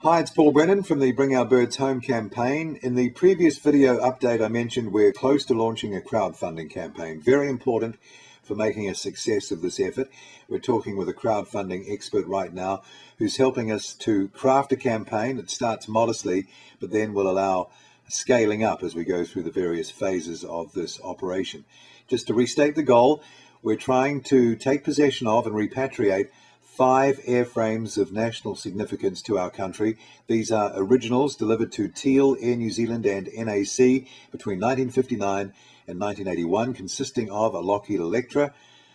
Hi, it's Paul Brennan from the Bring Our Birds Home campaign. In the previous video update I mentioned we're close to launching a crowdfunding campaign. Very important for making a success of this effort. We're talking with a crowdfunding expert right now who's helping us to craft a campaign that starts modestly but then will allow scaling up as we go through the various phases of this operation. Just to restate the goal, we're trying to take possession of and repatriate 5 airframes of national significance to our country. These are originals delivered to TEAL, Air New Zealand and NAC between 1959 and 1981, consisting of a Lockheed Electra,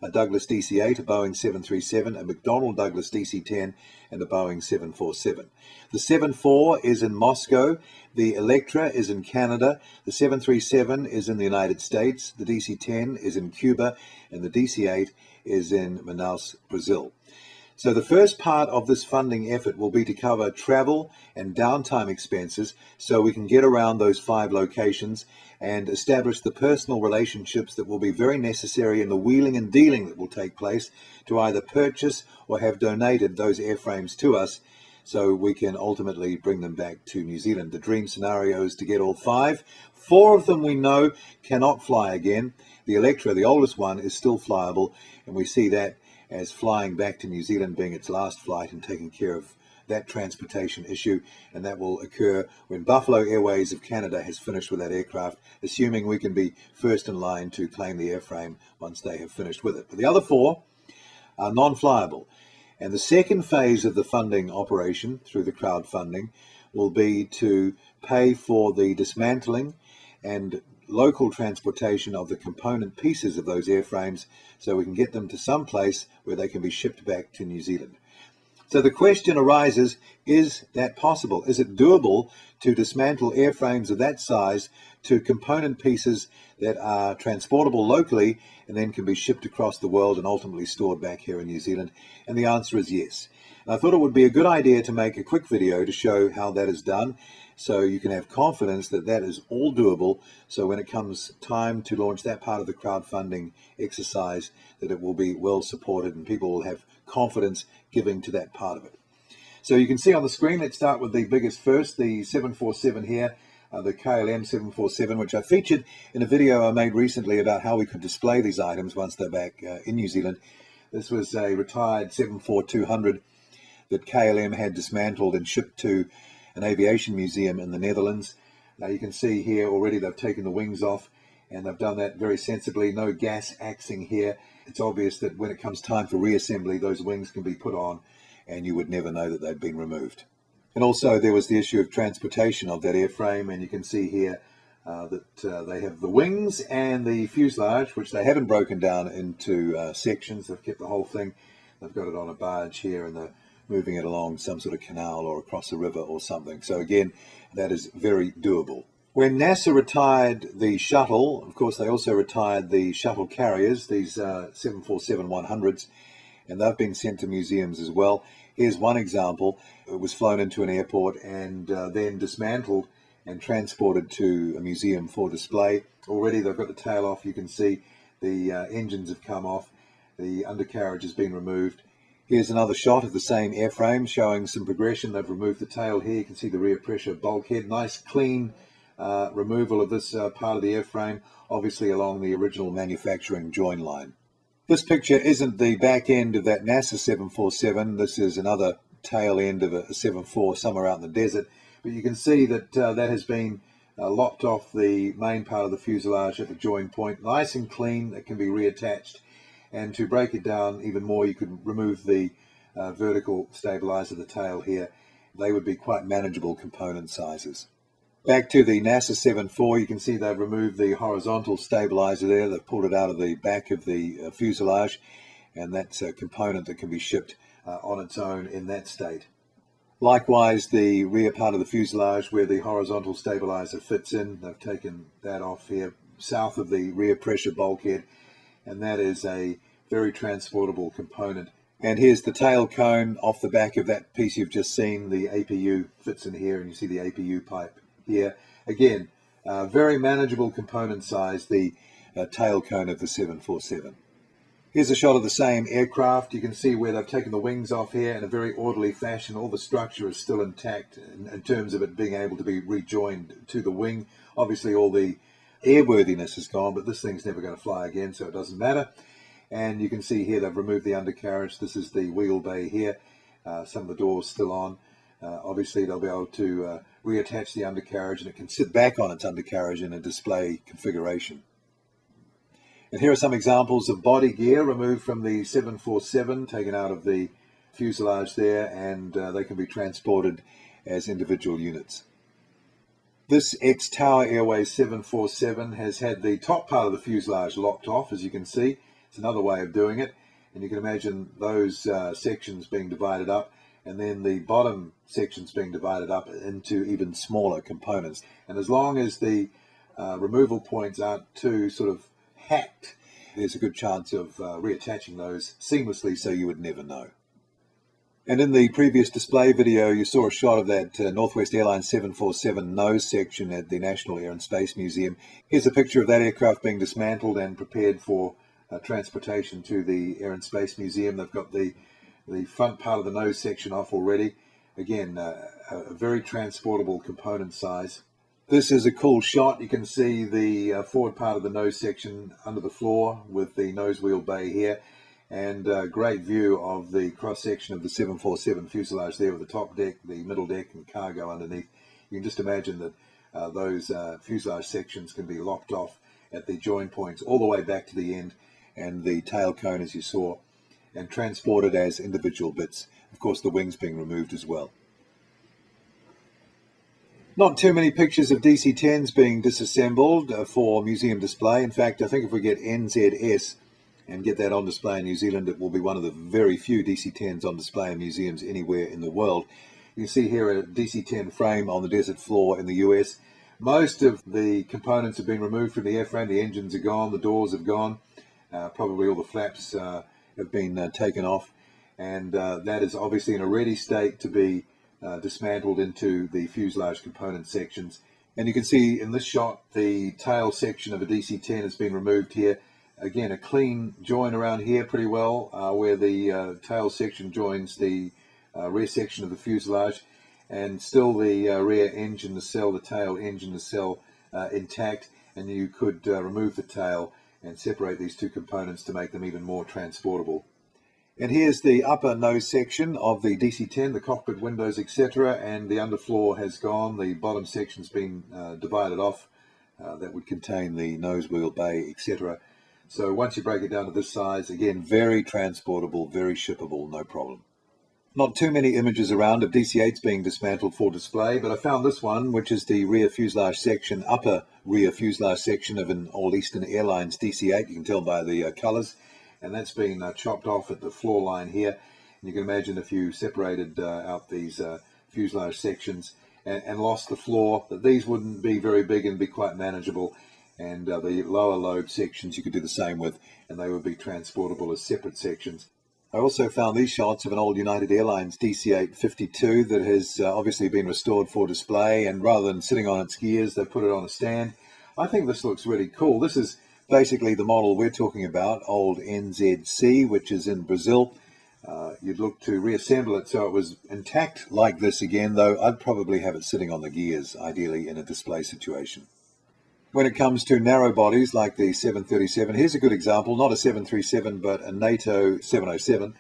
a Douglas DC-8, a Boeing 737, a McDonnell Douglas DC-10 and a Boeing 747. The 74 is in Moscow, the Electra is in Canada, the 737 is in the United States, the DC-10 is in Cuba and the DC-8 is in Manaus, Brazil. So the first part of this funding effort will be to cover travel and downtime expenses so we can get around those 5 locations and establish the personal relationships that will be very necessary in the wheeling and dealing that will take place to either purchase or have donated those airframes to us so we can ultimately bring them back to New Zealand. The dream scenario is to get all 5. 4 of them we know cannot fly again. The Electra, the oldest one, is still flyable, and we see that as flying back to New Zealand being its last flight and taking care of that transportation issue, and that will occur when Buffalo Airways of Canada has finished with that aircraft, assuming we can be first in line to claim the airframe once they have finished with it. But the other 4 are non-flyable, and the second phase of the funding operation through the crowdfunding will be to pay for the dismantling and local transportation of the component pieces of those airframes so we can get them to some place where they can be shipped back to New Zealand. So the question arises, is that possible? Is it doable to dismantle airframes of that size to component pieces that are transportable locally and then can be shipped across the world and ultimately stored back here in New Zealand? And the answer is yes. And I thought it would be a good idea to make a quick video to show how that is done, so you can have confidence that that is all doable, so when it comes time to launch that part of the crowdfunding exercise, that it will be well supported and people will have confidence giving to that part of it. So you can see on the screen, let's start with the biggest first, the 747 here, the KLM 747, which I featured in a video I made recently about how we could display these items once they're back in New Zealand. This was a retired 747-200 that KLM had dismantled and shipped to an aviation museum in the Netherlands. Now you can see here already they've taken the wings off, and they've done that very sensibly. No gas axing here. It's obvious that when it comes time for reassembly, those wings can be put on and you would never know that they've been removed. And also there was the issue of transportation of that airframe, and you can see here that they have the wings and the fuselage, which they haven't broken down into sections. They've kept the whole thing. They've got it on a barge here and they're moving it along some sort of canal or across a river or something. So again, that is very doable. When NASA retired the shuttle, of course, they also retired the shuttle carriers, these 747-100s, and they've been sent to museums as well. Here's one example. It was flown into an airport and then dismantled and transported to a museum for display. Already they've got the tail off. You can see the engines have come off. The undercarriage has been removed. Here's another shot of the same airframe showing some progression. They've removed the tail here. You can see the rear pressure bulkhead. Nice clean removal of this part of the airframe, obviously along the original manufacturing join line. This picture isn't the back end of that NASA 747. This is another tail end of a 74 somewhere out in the desert. But you can see that that has been lopped off the main part of the fuselage at the join point. Nice and clean. It can be reattached. And to break it down even more, you could remove the vertical stabilizer, the tail here. They would be quite manageable component sizes. Back to the NASA 74, you can see they've removed the horizontal stabilizer there. They've pulled it out of the back of the fuselage, and that's a component that can be shipped on its own in that state. Likewise, the rear part of the fuselage where the horizontal stabilizer fits in, they've taken that off here south of the rear pressure bulkhead, and that is a very transportable component. And here's the tail cone off the back of that piece you've just seen. The APU fits in here, and you see the APU pipe here. Again, very manageable component size, the tail cone of the 747. Here's a shot of the same aircraft. You can see where they've taken the wings off here in a very orderly fashion. All the structure is still intact in terms of it being able to be rejoined to the wing. Obviously all the airworthiness is gone, but this thing's never going to fly again, so it doesn't matter. And you can see here they've removed the undercarriage. This is the wheel bay here. Some of the doors still on. Obviously they'll be able to reattach the undercarriage, and it can sit back on its undercarriage in a display configuration. And here are some examples of body gear removed from the 747, taken out of the fuselage there, and they can be transported as individual units. This ex-Tower Airways 747 has had the top part of the fuselage locked off, as you can see. It's another way of doing it, and you can imagine those sections being divided up, and then the bottom sections being divided up into even smaller components. And as long as the removal points aren't too sort of hacked, there's a good chance of reattaching those seamlessly, so you would never know. And in the previous display video, you saw a shot of that Northwest Airlines 747 nose section at the National Air and Space Museum. Here's a picture of that aircraft being dismantled and prepared for transportation to the Air and Space Museum. They've got the front part of the nose section off already. Again, a very transportable component size. This is a cool shot. You can see the forward part of the nose section under the floor with the nose wheel bay here, and a great view of the cross section of the 747 fuselage there with the top deck, the middle deck, and cargo underneath. You can just imagine that those fuselage sections can be locked off at the join points all the way back to the end, and the tail cone, as you saw, and transported as individual bits. Of course, the wings being removed as well. Not too many pictures of DC-10s being disassembled for museum display. In fact, I think if we get NZS and get that on display in New Zealand, it will be one of the very few DC-10s on display in museums anywhere in the world. You can see here a DC-10 frame on the desert floor in the US. Most of the components have been removed from the airframe. The engines are gone, the doors have gone, probably all the flaps have been taken off, and that is obviously in a ready state to be dismantled into the fuselage component sections. And you can see in this shot the tail section of a DC-10 has been removed here. Again, a clean join around here pretty well, where the tail section joins the rear section of the fuselage, and still the rear engine nacelle, the tail engine nacelle intact, and you could remove the tail and separate these two components to make them even more transportable. And here's the upper nose section of the DC-10, the cockpit windows, etc., and the underfloor has gone. The bottom section's been divided off. That would contain the nose wheel bay, etc. So once you break it down to this size, again, very transportable, very shippable, no problem. Not too many images around of DC-8s being dismantled for display, but I found this one, which is the rear fuselage section, upper rear fuselage section of an old Eastern Airlines DC-8. You can tell by the colours. And that's been chopped off at the floor line here. And you can imagine if you separated out these fuselage sections and lost the floor, that these wouldn't be very big and be quite manageable. And the lower lobe sections you could do the same with, and they would be transportable as separate sections. I also found these shots of an old United Airlines DC-8-52 that has obviously been restored for display, and rather than sitting on its gears, they've put it on a stand. I think this looks really cool. This is basically the model we're talking about, old NZC, which is in Brazil. You'd look to reassemble it so it was intact like this again, though I'd probably have it sitting on the gears, ideally in a display situation. When it comes to narrow bodies like the 737, here's a good example, not a 737 but a NATO 707,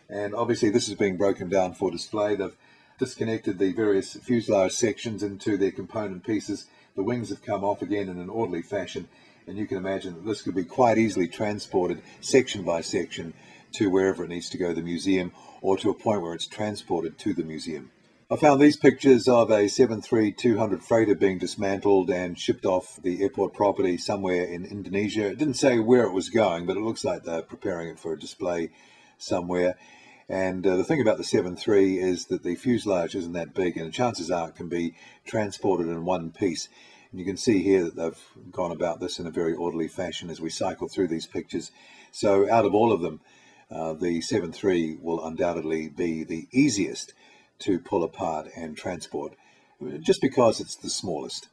and obviously this is being broken down for display. They've disconnected the various fuselage sections into their component pieces. The wings have come off again in an orderly fashion, and you can imagine that this could be quite easily transported section by section to wherever it needs to go to the museum, or to a point where it's transported to the museum. I found these pictures of a 737-200 freighter being dismantled and shipped off the airport property somewhere in Indonesia. It didn't say where it was going, but it looks like they're preparing it for a display somewhere. And the thing about the 73 is that the fuselage isn't that big, and chances are it can be transported in one piece. And you can see here that they've gone about this in a very orderly fashion as we cycle through these pictures. So out of all of them, the 73 will undoubtedly be the easiest to pull apart and transport, just because it's the smallest.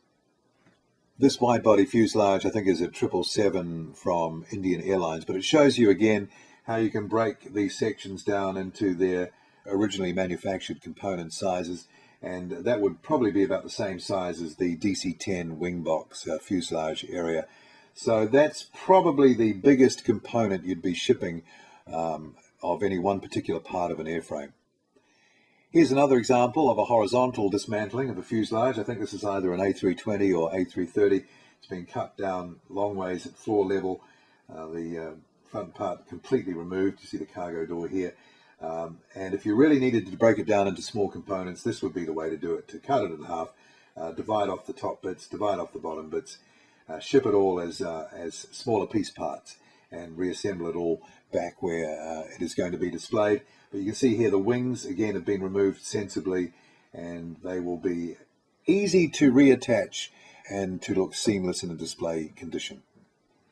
This wide-body fuselage, I think, is a 777 from Indian Airlines, but it shows you again how you can break these sections down into their originally manufactured component sizes, and that would probably be about the same size as the DC-10 wing box fuselage area. So that's probably the biggest component you'd be shipping of any one particular part of an airframe. Here's another example of a horizontal dismantling of a fuselage. I think this is either an A320 or A330. It's been cut down long ways at floor level. The front part completely removed. You see the cargo door here. And if you really needed to break it down into small components, this would be the way to do it, to cut it in half, divide off the top bits, divide off the bottom bits, ship it all as smaller piece parts, and reassemble it all back where it is going to be displayed. But you can see here the wings again have been removed sensibly, and they will be easy to reattach and to look seamless in a display condition.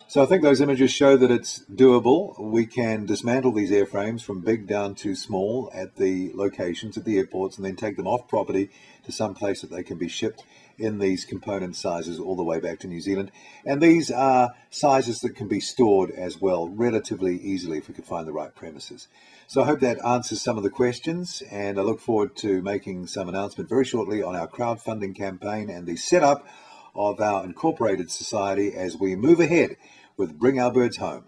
So I think those images show that it's doable. We can dismantle these airframes from big down to small at the locations, at the airports, and then take them off property to some place that they can be shipped in these component sizes all the way back to New Zealand. And these are sizes that can be stored as well relatively easily if we could find the right premises. So I hope that answers some of the questions, and I look forward to making some announcement very shortly on our crowdfunding campaign and the setup of our incorporated society as we move ahead with Bring Our Birds Home.